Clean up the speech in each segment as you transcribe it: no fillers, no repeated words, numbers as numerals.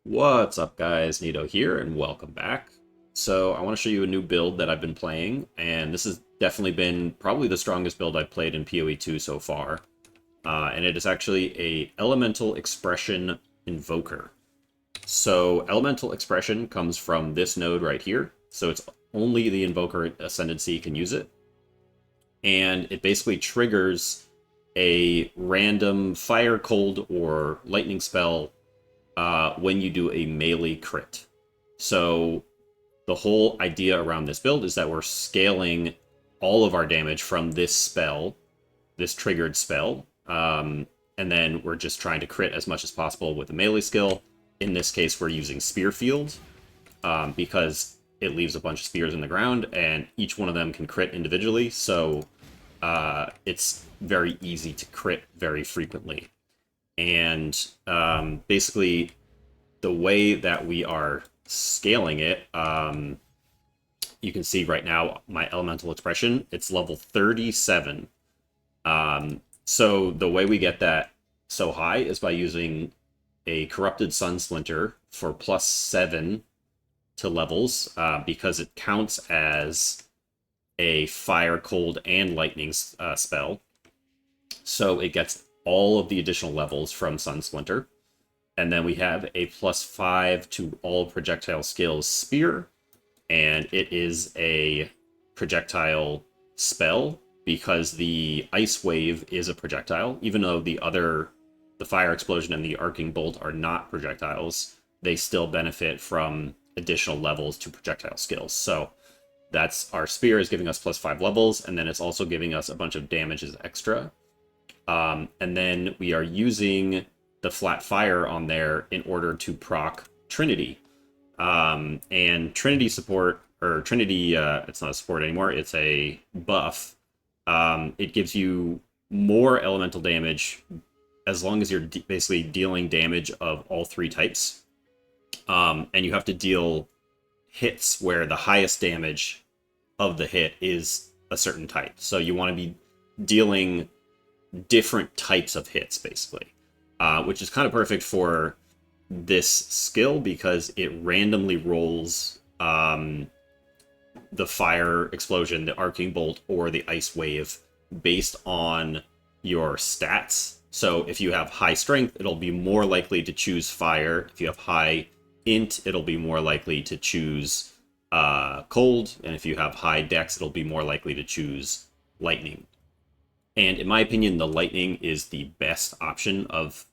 What's up, guys? Nito here, and welcome back. So I want to show you a new build that I've been playing, and this has definitely been probably the strongest build I've played in PoE2 so far. And it is actually a Elemental Expression Invoker. So Elemental Expression comes from this node right here, so it's only the Invoker Ascendancy can use it. And it basically triggers a random fire, cold, or lightning spell when you do a melee crit. So the whole idea around this build is that we're scaling all of our damage from this spell, this triggered spell, and then we're just trying to crit as much as possible with a melee skill. In this case, we're using Spear Field because it leaves a bunch of spears in the ground, and each one of them can crit individually, so it's very easy to crit very frequently. And basically, the way that we are scaling it, you can see right now my elemental expression, it's level 37. So the way we get that so high is by using a corrupted sun splinter for +7 to levels, because it counts as a fire, cold, and lightning spell. So it gets all of the additional levels from Sun Splinter. And then we have a +5 to all projectile skills spear. And it is a projectile spell because the ice wave is a projectile. Even though the fire explosion and the arcing bolt are not projectiles, they still benefit from additional levels to projectile skills. So that's our spear is giving us +5 levels, and then it's also giving us a bunch of damages extra. And then we are using the flat fire on there in order to proc Trinity. And Trinity support, or Trinity, it's not a support anymore, it's a buff. It gives you more elemental damage as long as you're basically dealing damage of all three types. And you have to deal hits where the highest damage of the hit is a certain type. So you want to be dealing different types of hits, basically, which is kind of perfect for this skill because it randomly rolls the fire explosion, the arcing bolt, or the ice wave based on your stats. So if you have high strength, it'll be more likely to choose fire. If you have high int, it'll be more likely to choose cold, and if you have high dex, it'll be more likely to choose lightning. And in my opinion, the lightning is the best option of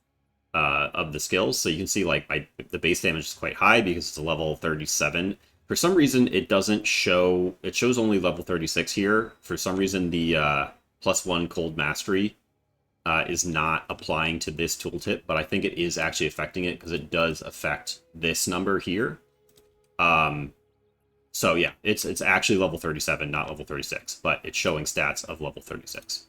the skills. So you can see like the base damage is quite high because it's a level 37. For some reason, it doesn't show. It shows only level 36 here. For some reason, the +1 cold mastery is not applying to this tooltip, but I think it is actually affecting it because it does affect this number here. So yeah, it's actually level 37, not level 36, but it's showing stats of level 36.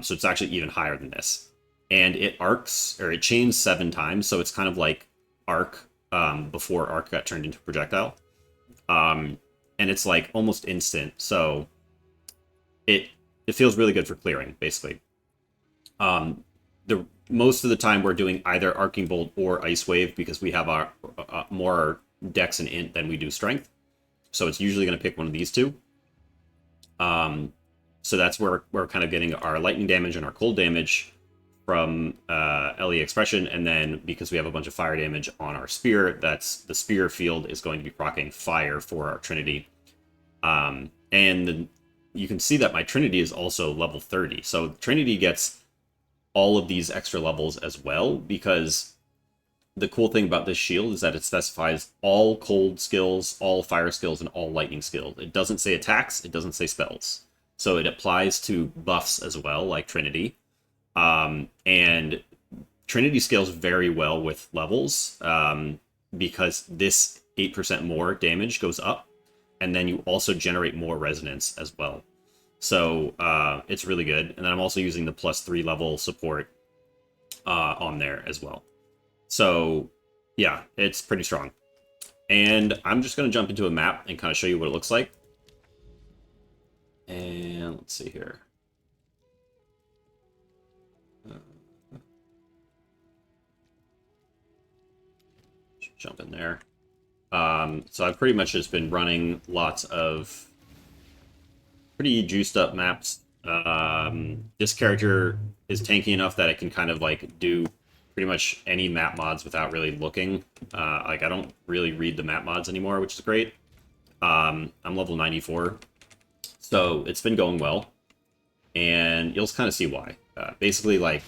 So it's actually even higher than this. And it arcs, or it chains 7 times, so it's kind of like arc before arc got turned into projectile. And it's like almost instant, so it feels really good for clearing, basically. The most of the time we're doing either arcing bolt or ice wave because we have our more dex and int than we do strength. So it's usually going to pick one of these two. So that's where we're kind of getting our lightning damage and our cold damage from LE expression. And then because we have a bunch of fire damage on our spear, that's the spear field is going to be proccing fire for our Trinity. And you can see that my Trinity is also level 30. So Trinity gets all of these extra levels as well, because the cool thing about this shield is that it specifies all cold skills, all fire skills, and all lightning skills. It doesn't say attacks, it doesn't say spells. So it applies to buffs as well, like Trinity. And Trinity scales very well with levels, because this 8% more damage goes up, and then you also generate more resonance as well. So it's really good. And then I'm also using the +3 level support on there as well. So yeah, it's pretty strong. And I'm just going to jump into a map and kind of show you what it looks like. And let's see here. jump in there. So I've pretty much just been running lots of pretty juiced up maps. This character is tanky enough that it can kind of like do pretty much any map mods without really looking. Like I don't really read the map mods anymore, which is great. I'm level 94, so it's been going well, and you'll kind of see why. Basically, like,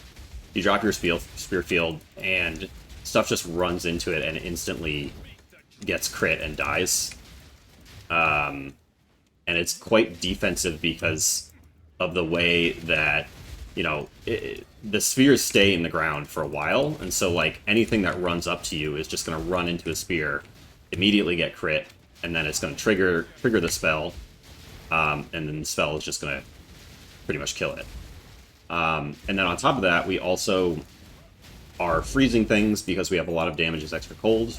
you drop your spear field, and stuff just runs into it and instantly gets crit and dies. And it's quite defensive because of the way that, you know, the spheres stay in the ground for a while, and so, like, anything that runs up to you is just going to run into a spear, immediately get crit, and then it's going to trigger the spell, and then the spell is just going to pretty much kill it. And then on top of that, we also are freezing things because we have a lot of damage as extra cold.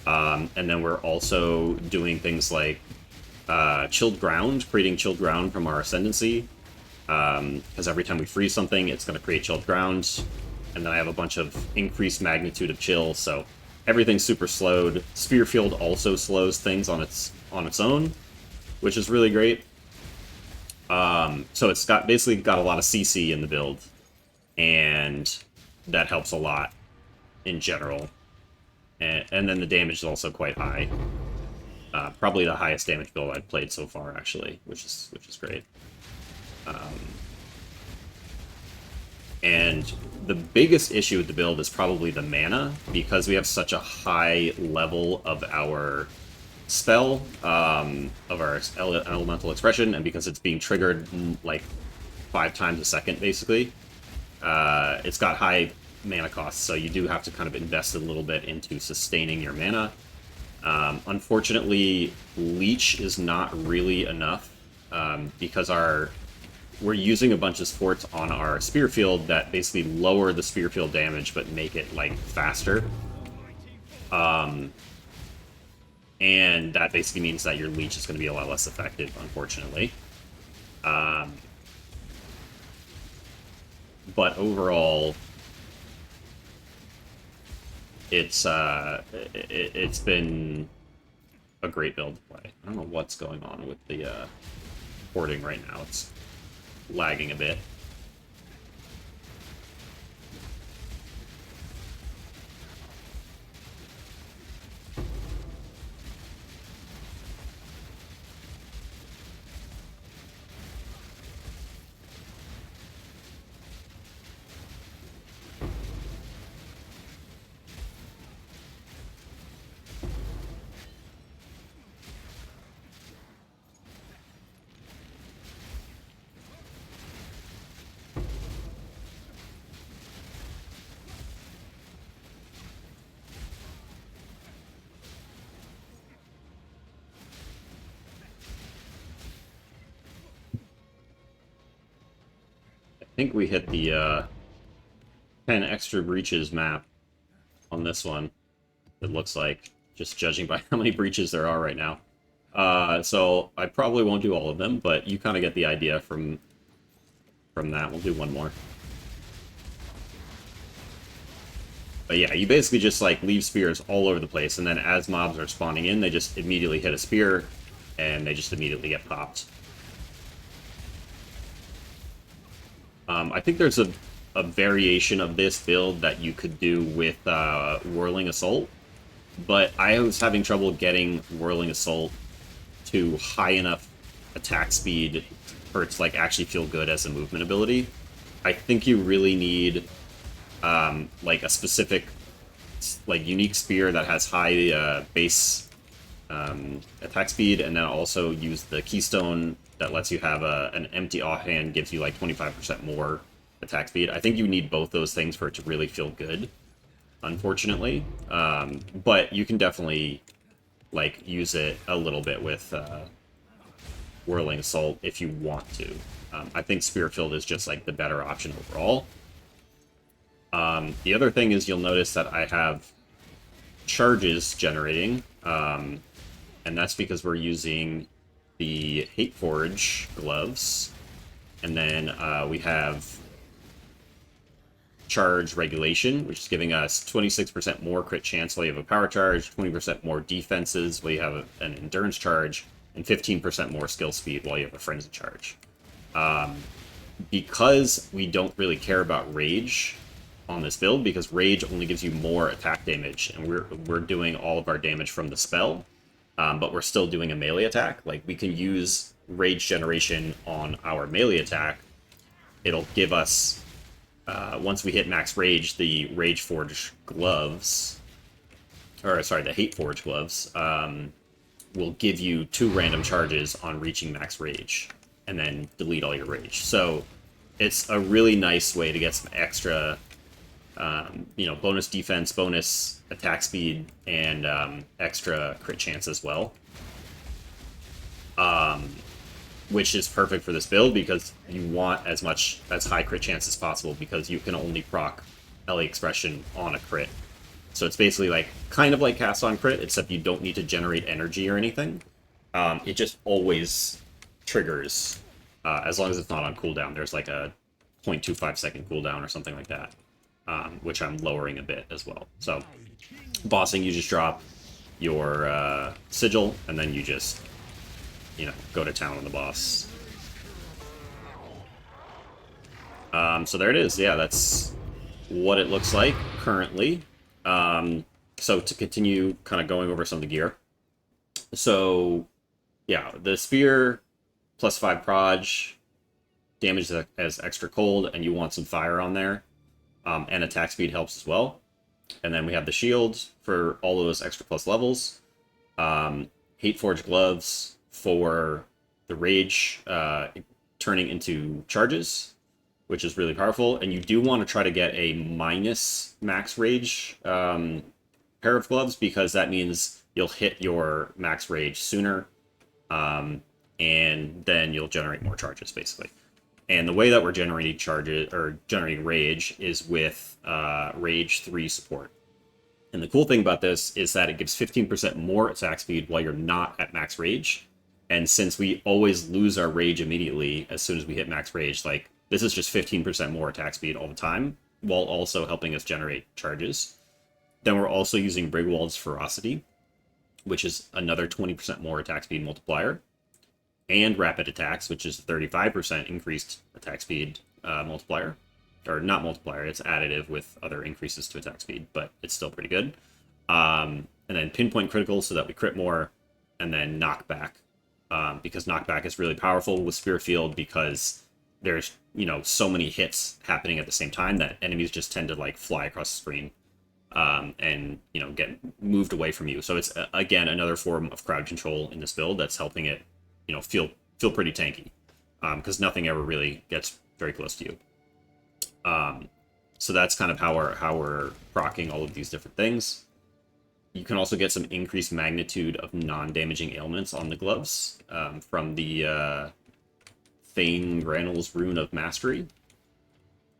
And then we're also doing things like chilled ground, creating chilled ground from our ascendancy. Because every time we freeze something, it's going to create chilled ground. And then I have a bunch of increased magnitude of chill, so everything's super slowed. Spear Field also slows things on its own, which is really great. So it's basically got a lot of CC in the build, and that helps a lot in general. And then the damage is also quite high. Probably the highest damage build I've played so far, actually, which is great. And the biggest issue with the build is probably the mana, because we have such a high level of our spell, of our elemental expression, and because it's being triggered like 5 times a second, basically, it's got high mana costs, so you do have to kind of invest a little bit into sustaining your mana. Unfortunately, Leech is not really enough, because we're using a bunch of sports on our spear field that basically lower the spear field damage but make it like faster. And that basically means that your leech is going to be a lot less effective, unfortunately. But overall, it's been a great build to play. I don't know what's going on with the porting right now. It's lagging a bit. I think we hit the 10 extra breaches map on this one, it looks like, just judging by how many breaches there are right now. So I probably won't do all of them, but you kind of get the idea from that. We'll do one more. But yeah, you basically just like leave spears all over the place, and then as mobs are spawning in, they just immediately hit a spear, and they just immediately get popped. I think there's a variation of this build that you could do with Whirling Assault, but I was having trouble getting Whirling Assault to high enough attack speed for it to like actually feel good as a movement ability. I think you really need like a specific, like, unique spear that has high base attack speed, and then also use the keystone that lets you have an empty offhand, gives you like 25% more attack speed. I think you need both those things for it to really feel good, unfortunately. But you can definitely like use it a little bit with Whirling Assault if you want to. I think Spearfield is just like the better option overall. The other thing is you'll notice that I have charges generating, and that's because we're using the Hateforge gloves, and then we have charge regulation, which is giving us 26% more crit chance while you have a power charge, 20% more defenses while you have an endurance charge, and 15% more skill speed while you have a frenzy charge. Because we don't really care about rage on this build, because rage only gives you more attack damage, and we're doing all of our damage from the spell, but we're still doing a melee attack. Like, we can use rage generation on our melee attack. It'll give us, once we hit max rage, the Rage Forge gloves, or sorry, the Hate Forge gloves, will give you 2 random charges on reaching max rage, and then delete all your rage. So it's a really nice way to get some extra, bonus defense, bonus attack speed, and extra crit chance as well. Which is perfect for this build because you want as high crit chance as possible, because you can only proc LA Expression on a crit. So it's basically kind of like cast on crit, except you don't need to generate energy or anything. It just always triggers, as long as it's not on cooldown. There's like a 0.25 second cooldown or something like that, which I'm lowering a bit as well. So bossing, you just drop your sigil, and then you just, go to town on the boss. So there it is. Yeah, that's what it looks like currently. So to continue kind of going over some of the gear. So, yeah, the spear, plus 5 proj, damage as extra cold, and you want some fire on there. And attack speed helps as well. And then we have the shield for all of those extra plus levels. Hate Forge gloves for the rage turning into charges, which is really powerful. And you do want to try to get a minus max rage pair of gloves, because that means you'll hit your max rage sooner, and then you'll generate more charges, basically. And the way that we're generating charges, or generating rage, is with Rage 3 support. And the cool thing about this is that it gives 15% more attack speed while you're not at max rage. And since we always lose our rage immediately as soon as we hit max rage, this is just 15% more attack speed all the time, while also helping us generate charges. Then we're also using Brigwald's Ferocity, which is another 20% more attack speed multiplier. And Rapid Attacks, which is 35% increased attack speed multiplier. Or not multiplier, it's additive with other increases to attack speed, but it's still pretty good. And then Pinpoint Critical, so that we crit more. And then Knockback, because Knockback is really powerful with Spear Field, because there's, so many hits happening at the same time that enemies just tend to, fly across the screen. And, get moved away from you. So it's, again, another form of crowd control in this build that's helping it, feel pretty tanky. Because nothing ever really gets very close to you. So that's kind of how we're proccing all of these different things. You can also get some increased magnitude of non-damaging ailments on the gloves from the Thane Granel's Rune of Mastery.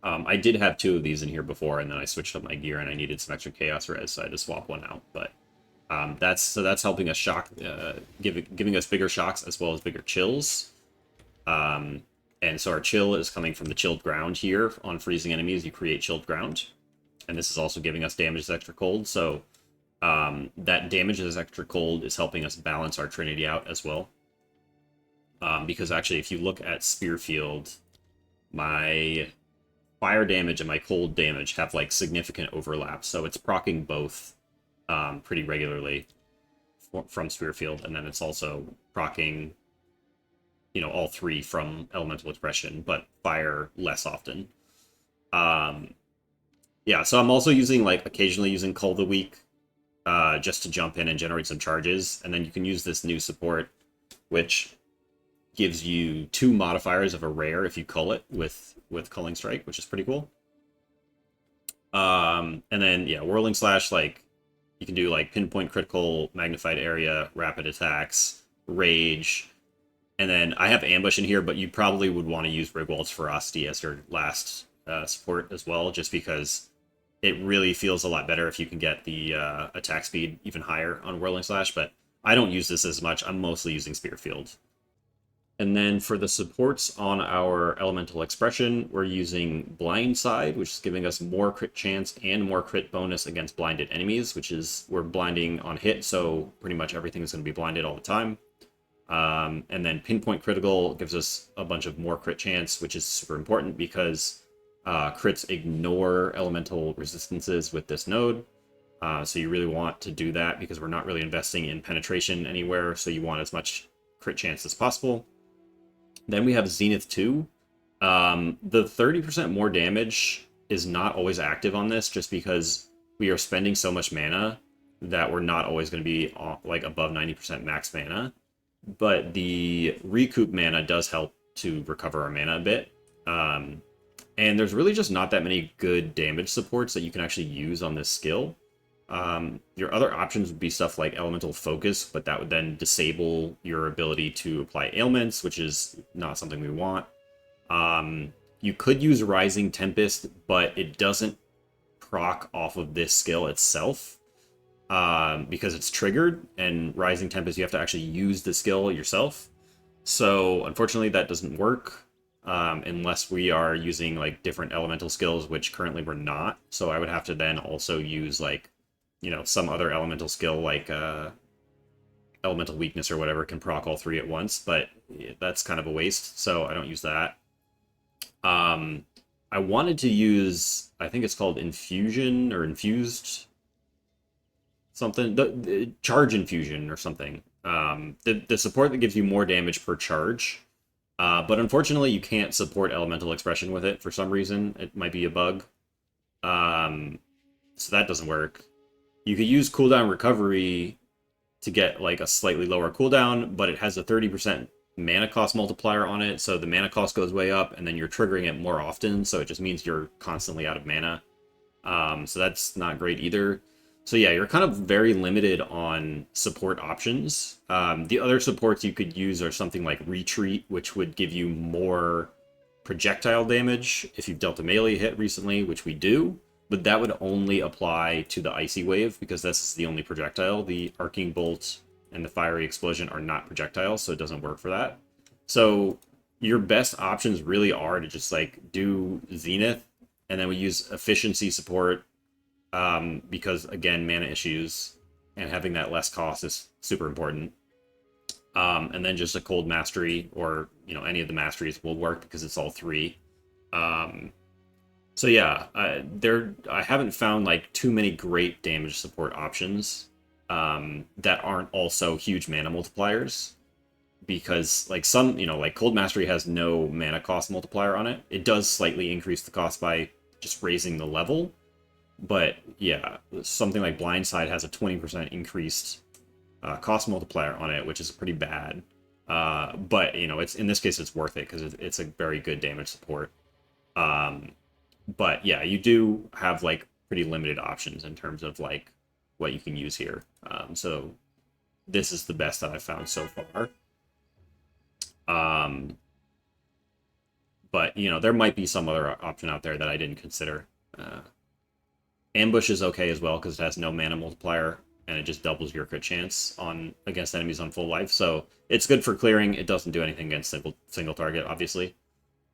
I did have 2 of these in here before, and then I switched up my gear and I needed some extra Chaos Res, so I had to swap one out. But that's helping us shock, giving us bigger shocks as well as bigger chills. And so our chill is coming from the chilled ground here. On freezing enemies, you create chilled ground. And this is also giving us damage as extra cold. So that damage as extra cold is helping us balance our Trinity out as well. Because actually, if you look at Spear Field, my fire damage and my cold damage have significant overlap. So it's proccing both pretty regularly from Spear Field. And then it's also proccing all 3 from Elemental Expression, but fire less often. Yeah, so I'm also using, occasionally using Cull the Weak, just to jump in and generate some charges, and then you can use this new support, which gives you 2 modifiers of a rare if you cull it with Culling Strike, which is pretty cool. And then, yeah, Whirling Slash, you can do, Pinpoint Critical, Magnified Area, Rapid Attacks, Rage. And then I have Ambush in here, but you probably would want to use Brigwald's Ferocity as your last support as well, just because it really feels a lot better if you can get the attack speed even higher on Whirling Slash, but I don't use this as much. I'm mostly using Spear Field. And then for the supports on our elemental expression, we're using Blindside, which is giving us more crit chance and more crit bonus against blinded enemies, which is we're blinding on hit, so pretty much everything is going to be blinded all the time. And then Pinpoint Critical gives us a bunch of more crit chance, which is super important because crits ignore elemental resistances with this node. So you really want to do that because we're not really investing in penetration anywhere, so you want as much crit chance as possible. Then we have Zenith 2. The 30% more damage is not always active on this just because we are spending so much mana that we're not always going to be like above 90% max mana. But the recoup mana does help to recover our mana a bit. And there's really just not that many good damage supports that you can actually use on this skill. Your other options would be stuff like Elemental Focus, but that would then disable your ability to apply ailments, which is not something we want. You could use Rising Tempest, but it doesn't proc off of this skill itself because it's triggered, and Rising Tempest, you have to actually use the skill yourself. So unfortunately, that doesn't work unless we are using like different elemental skills, which currently we're not. So I would have to then also use like, you know, some other elemental skill like elemental weakness or whatever can proc all three at once, but that's kind of a waste, so I don't use that. I wanted to use, I think it's called Infusion or Infused something, the Charge Infusion or something. The support that gives you more damage per charge, but unfortunately you can't support elemental expression with it for some reason. It might be a bug, so that doesn't work. You could use cooldown recovery to get like a slightly lower cooldown, but it has a 30% mana cost multiplier on it, so the mana cost goes way up, and then you're triggering it more often, so it just means you're constantly out of mana. So that's not great either. So yeah, you're kind of very limited on support options. The other supports you could use are something like Retreat, which would give you more projectile damage if you've dealt a melee hit recently, which we do. But that would only apply to the Icy Wave, because this is the only projectile. The Arcing Bolt and the Fiery Explosion are not projectiles, so it doesn't work for that. So your best options really are to just like do Zenith, and then we use efficiency support, because again, mana issues, and having that less cost is super important. And then just a Cold Mastery, or you know, any of the masteries will work because it's all three. So yeah, I haven't found like too many great damage support options that aren't also huge mana multipliers, because like some, you know, like Cold Mastery has no mana cost multiplier on it. It does slightly increase the cost by just raising the level, but yeah, something like Blindside has a 20% increased cost multiplier on it, which is pretty bad. But you know, it's in this case it's worth it because it's a very good damage support. But yeah, you do have like pretty limited options in terms of like what you can use here. So this is the best that I've found so far. But you know, there might be some other option out there that I didn't consider. Ambush is okay as well because it has no mana multiplier and it just doubles your crit chance on against enemies on full life. So it's good for clearing. It doesn't do anything against single target, obviously.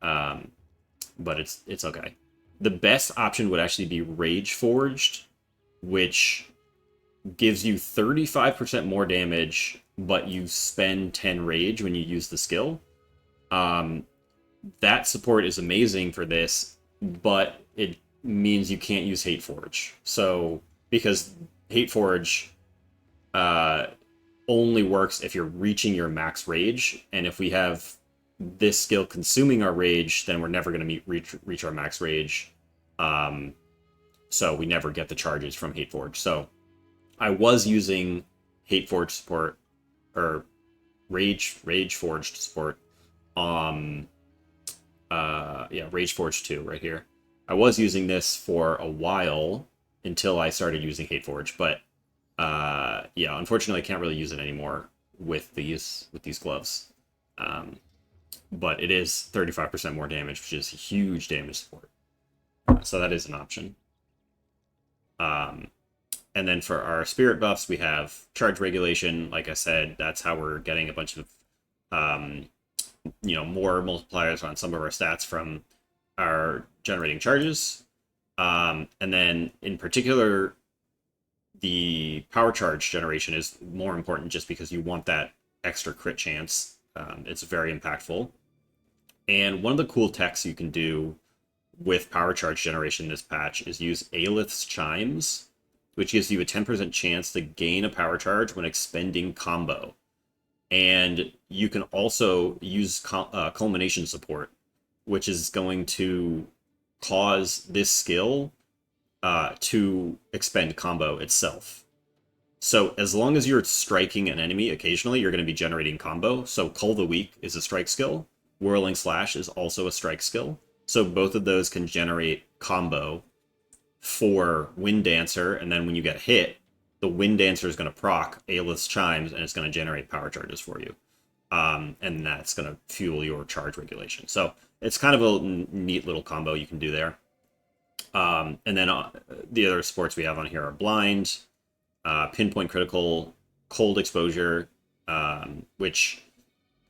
But it's okay. The best option would actually be Rage Forged, which gives you 35% more damage, but you spend 10 rage when you use the skill. That support is amazing for this, but it means you can't use Hate Forge. So, because Hate Forge only works if you're reaching your max rage, and if we have this skill consuming our rage, then we're never going to reach our max rage. So we never get the charges from Hate Forge. So I was using Hate Forge support, or Rage Forged support. Yeah, Rage Forge 2 right here. I was using this for a while until I started using Hate Forge, but yeah, unfortunately I can't really use it anymore with these gloves. But it is 35% more damage, which is huge damage support. So that is an option. And then for our spirit buffs, we have charge regulation. Like I said, that's how we're getting a bunch of more multipliers on some of our stats from our generating charges. And then in particular, the power charge generation is more important just because you want that extra crit chance. It's very impactful. And one of the cool techs you can do with power charge generation in this patch is use Aelith's Chimes, which gives you a 10% chance to gain a power charge when expending combo. And you can also use culmination support, which is going to cause this skill to expend combo itself. So as long as you're striking an enemy occasionally, you're going to be generating combo. So Cull the Weak is a strike skill. Whirling Slash is also a strike skill. So both of those can generate combo for Wind Dancer, and then when you get hit, the Wind Dancer is going to proc Aelith's Chimes, and it's going to generate power charges for you. And that's going to fuel your charge regulation. So it's kind of a neat little combo you can do there. And then the other sports we have on here are Blind, Pinpoint Critical, Cold Exposure, which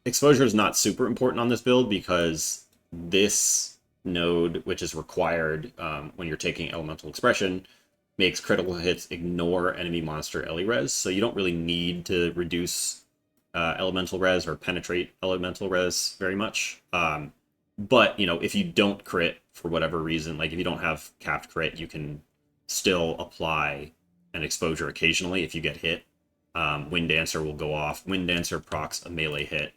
exposure is not super important on this build because this node, which is required when you're taking Elemental Expression, makes critical hits ignore enemy monster Ele res, so you don't really need to reduce elemental res or penetrate elemental res very much. But, if you don't crit for whatever reason, like if you don't have capped crit, you can still apply an exposure occasionally if you get hit. Wind Dancer will go off. Wind Dancer procs a melee hit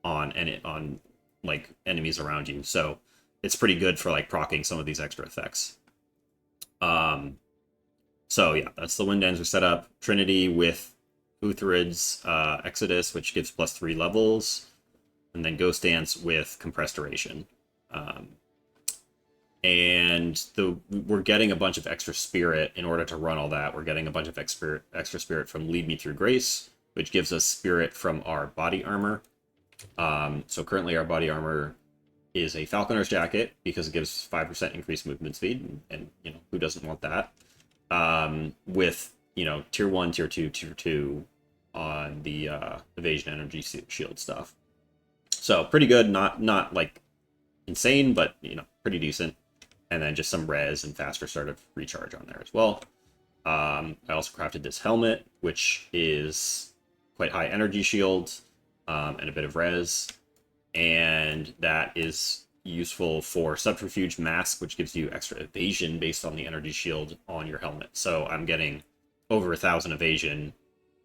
on like enemies around you, so it's pretty good for like proccing some of these extra effects. So yeah, that's the Wind Dancer setup. Trinity with Utherid's Exodus, which gives +3 levels, and then Ghost Dance with Compressed Duration. And we're getting a bunch of extra spirit in order to run all that. We're getting a bunch of extra spirit from Lead Me Through Grace, which gives us spirit from our body armor. So currently our body armor is a Falconer's Jacket because it gives 5% increased movement speed, and who doesn't want that? With tier 1, tier 2, tier 2 on the evasion energy shield stuff. So pretty good, not like insane, but pretty decent. And then just some res and faster start of recharge on there as well. I also crafted this helmet, which is quite high energy shield and a bit of res. And that is useful for Subterfuge Mask, which gives you extra evasion based on the energy shield on your helmet. So I'm getting over 1,000 evasion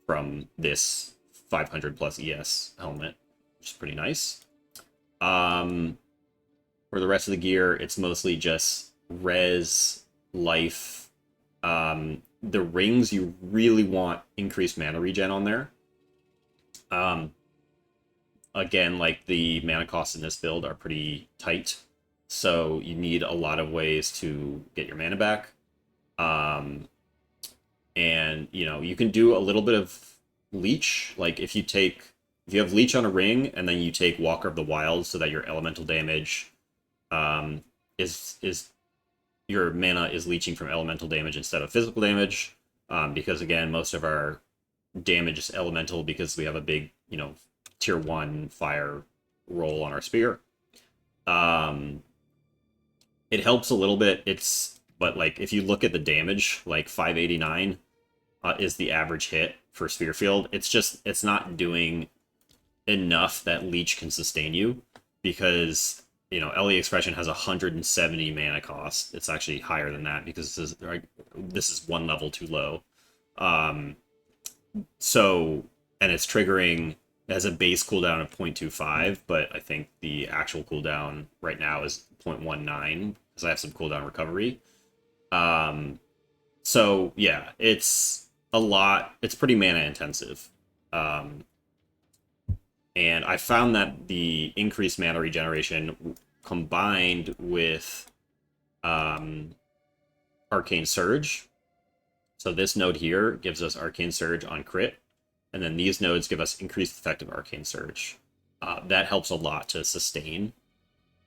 from this 500 plus ES helmet, which is pretty nice. For the rest of the gear, it's mostly just res, life. The rings, you really want increased mana regen on there. Again, like the mana costs in this build are pretty tight, so you need a lot of ways to get your mana back. And you can do a little bit of leech, like if you have leech on a ring and then you take Walker of the Wild so that your elemental damage is your mana is leeching from elemental damage instead of physical damage, because again most of our damage is elemental because we have a big tier 1 fire roll on our spear. It helps a little bit, but like if you look at the damage, like 589 is the average hit for Sphere Field. It's not doing enough that leech can sustain you, because LE Expression has 170 mana cost. It's actually higher than that because this is one level too low. So, and it's triggering as a base cooldown of 0.25, but I think the actual cooldown right now is 0.19 because I have some cooldown recovery. So yeah, it's a lot. It's pretty mana intensive. And I found that the increased mana regeneration combined with Arcane Surge. So this node here gives us Arcane Surge on crit, and then these nodes give us increased effective Arcane Surge. That helps a lot to sustain.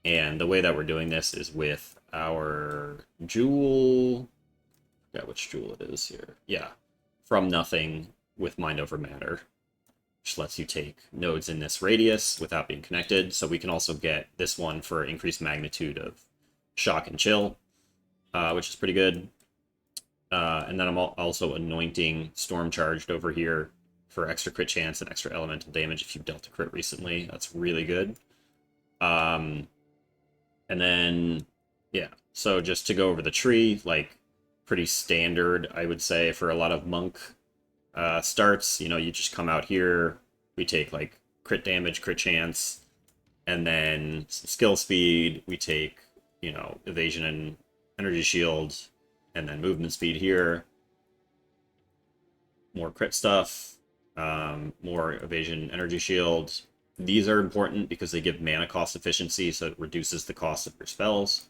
And the way that we're doing this is with our Jewel. I forgot which Jewel it is here. Yeah, From Nothing with Mind Over Matter. which lets you take nodes in this radius without being connected. So we can also get this one for increased magnitude of shock and chill, which is pretty good. And then I'm also anointing Storm Charged over here for extra crit chance and extra elemental damage if you've dealt a crit recently. That's really good. And then, yeah, so just to go over the tree, like, pretty standard, I would say, for a lot of monk starts. You know, you just come out here, we take, like, crit damage, crit chance, and then some skill speed, we take, you know, evasion and energy shield, and then movement speed here. More crit stuff, more evasion, energy shield. These are important because they give mana cost efficiency, so it reduces the cost of your spells.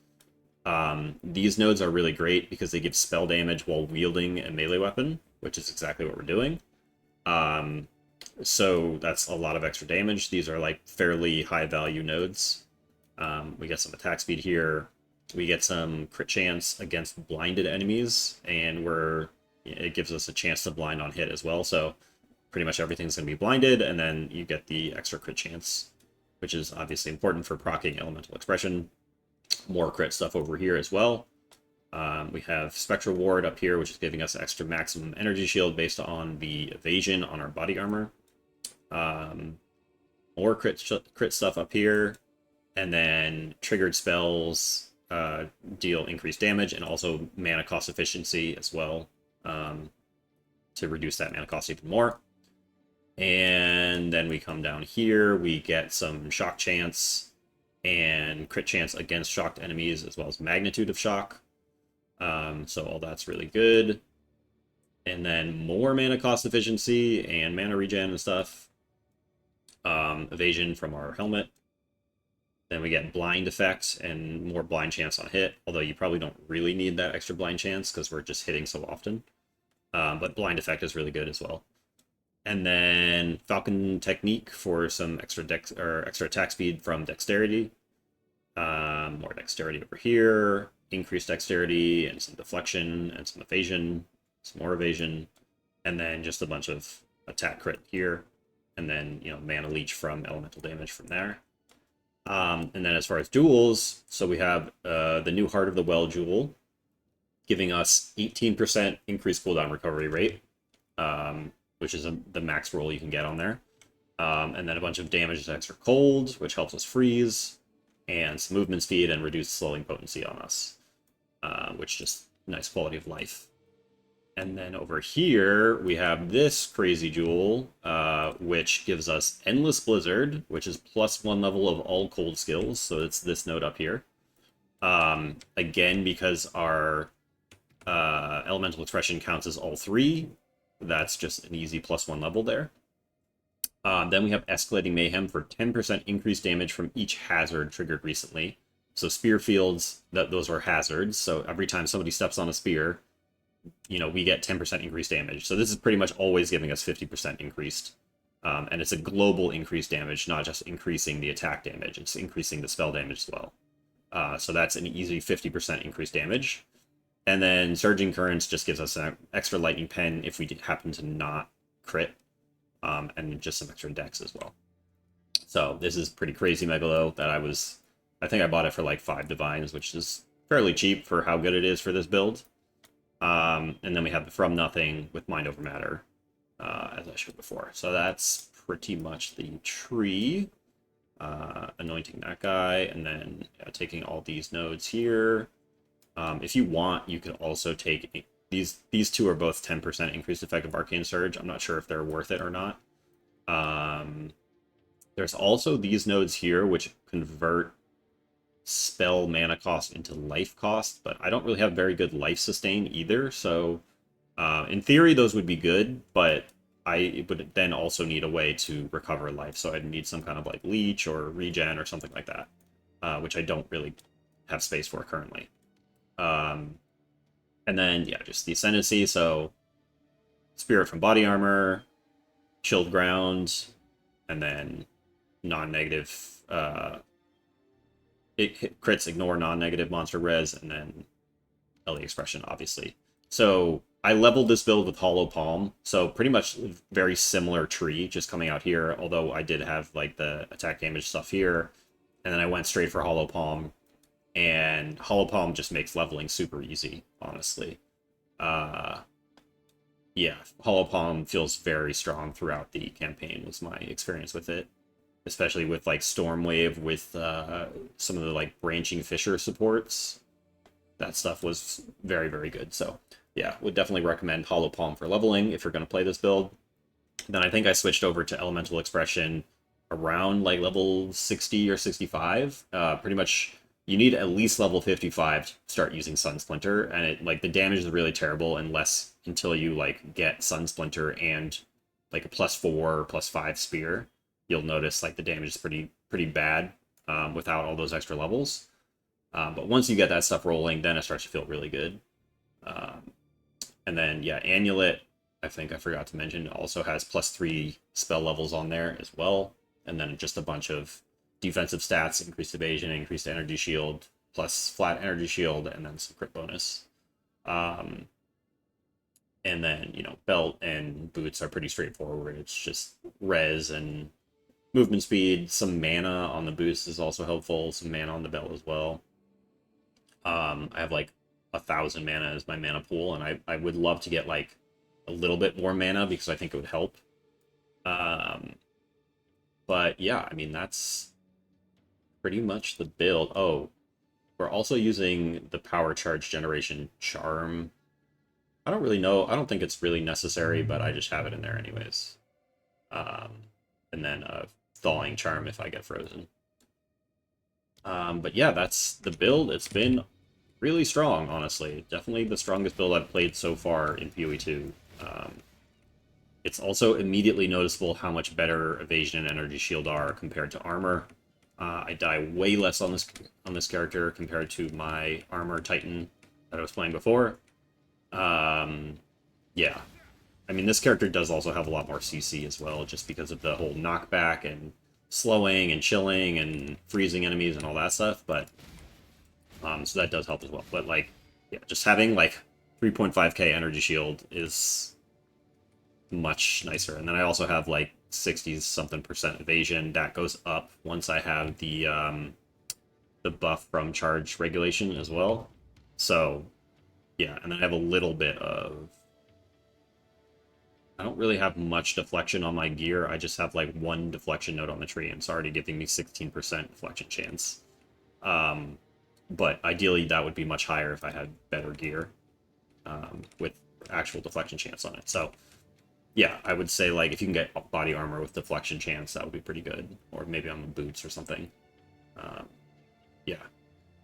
These nodes are really great because they give spell damage while wielding a melee weapon, which is exactly what we're doing. So that's a lot of extra damage. These are like fairly high value nodes. We get some attack speed here. We get some crit chance against blinded enemies, and it gives us a chance to blind on hit as well. So pretty much everything's going to be blinded, and then you get the extra crit chance, which is obviously important for proccing elemental expression. More crit stuff over here as well. We have Spectral Ward up here, which is giving us extra maximum energy shield based on the evasion on our body armor. More crit stuff up here, and then triggered spells deal increased damage and also mana cost efficiency as well, to reduce that mana cost even more. And then we come down here, we get some shock chance and crit chance against shocked enemies, as well as magnitude of shock. So all that's really good. And then more mana cost efficiency and mana regen and stuff. Evasion from our helmet. Then we get blind effect and more blind chance on hit, although you probably don't really need that extra blind chance because we're just hitting so often. But blind effect is really good as well. And then Falcon Technique for some extra extra attack speed from dexterity. More dexterity over here, increased dexterity and some deflection and some evasion, some more evasion, and then just a bunch of attack crit here, and then, you know, mana leech from elemental damage from there. And then as far as duels, so we have the new Heart of the Well jewel, giving us 18% increased cooldown recovery rate, which is the max roll you can get on there. And then a bunch of damage to extra cold, which helps us freeze, and some movement speed and reduced slowing potency on us, which just nice quality of life. And then over here, we have this crazy jewel, which gives us Endless Blizzard, which is +1 level of all cold skills. So it's this node up here. Again, because our elemental expression counts as all 3, that's just an easy +1 level there. Then we have Escalating Mayhem for 10% increased damage from each hazard triggered recently. So spear fields, those are hazards. So every time somebody steps on a spear, you know, we get 10% increased damage. So this is pretty much always giving us 50% increased. And it's a global increased damage, not just increasing the attack damage. It's increasing the spell damage as well. So that's an easy 50% increased damage. And then Surging Currents just gives us an extra Lightning Pen if we happen to not crit. And just some extra dex as well. So this is pretty crazy Megalo that I think I bought it for like 5 divines, which is fairly cheap for how good it is for this build. And then we have the From Nothing with Mind Over Matter, as I showed before. So that's pretty much the tree. Anointing that guy, and then taking all these nodes here. If you want, you could also take these two are both 10% increased effective Arcane Surge. I'm not sure if they're worth it or not. There's also these nodes here, which convert spell mana cost into life cost, but I don't really have very good life sustain either, so in theory those would be good, but I would then also need a way to recover life, so I'd need some kind of like leech or regen or something like that, which I don't really have space for currently. And then, yeah, just the Ascendancy, so Spirit from Body Armor, Chilled Ground, and then non-negative, crits ignore non-negative monster res, and then LE Expression, obviously. So I leveled this build with Hollow Palm, so pretty much very similar tree, just coming out here, although I did have like the attack damage stuff here, and then I went straight for Hollow Palm, and Hollow Palm just makes leveling super easy, honestly. Yeah, Hollow Palm feels very strong throughout the campaign, was my experience with it. Especially with like Stormwave, with some of the like branching fissure supports. That stuff was very, very good. So yeah, would definitely recommend Hollow Palm for leveling if you're going to play this build. Then I think I switched over to Elemental Expression around like level 60 or 65. Pretty much you need at least level 55 to start using Sun Splinter, and it like the damage is really terrible until you like get Sun Splinter and like a +4 or +5 spear. You'll notice like the damage is pretty bad without all those extra levels. But once you get that stuff rolling, then it starts to feel really good. And then yeah, Amulet, I think I forgot to mention, also has +3 spell levels on there as well. And then just a bunch of defensive stats, increased evasion, increased energy shield, plus flat energy shield, and then some crit bonus. And then, you know, belt and boots are pretty straightforward. It's just res and movement speed. Some mana on the boost is also helpful. Some mana on the belt as well. I have like 1,000 mana as my mana pool, and I would love to get like a little bit more mana because I think it would help. But yeah, I mean, that's pretty much the build. Oh, we're also using the power charge generation charm. I don't really know. I don't think it's really necessary, but I just have it in there anyways. And then thawing charm if I get frozen. But yeah, that's the build. It's been really strong, honestly. Definitely the strongest build I've played so far in PoE2. It's also immediately noticeable how much better evasion and energy shield are compared to armor. I die way less on this character compared to my armor titan that I was playing before. Yeah. I mean, this character does also have a lot more CC as well, just because of the whole knockback and slowing and chilling and freezing enemies and all that stuff, but so that does help as well. But like, yeah, just having like 3.5k energy shield is much nicer. And then I also have like 60-something% evasion that goes up once I have the buff from charge regulation as well. So yeah, and then I have a little bit of, I don't really have much deflection on my gear. I just have like 1 deflection node on the tree, and it's already giving me 16% deflection chance. But ideally, that would be much higher if I had better gear with actual deflection chance on it. So yeah, I would say like if you can get body armor with deflection chance, that would be pretty good. Or maybe on the boots or something. Yeah,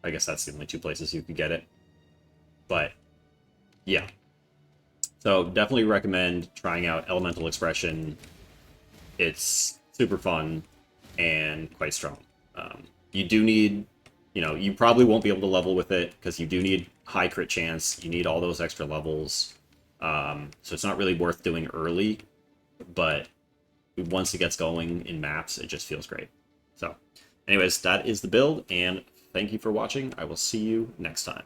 I guess that's the only 2 places you could get it. But yeah. So definitely recommend trying out Elemental Expression. It's super fun and quite strong. You do need, you know, you probably won't be able to level with it because you do need high crit chance. You need all those extra levels. So it's not really worth doing early, but once it gets going in maps, it just feels great. So anyways, that is the build, and thank you for watching. I will see you next time.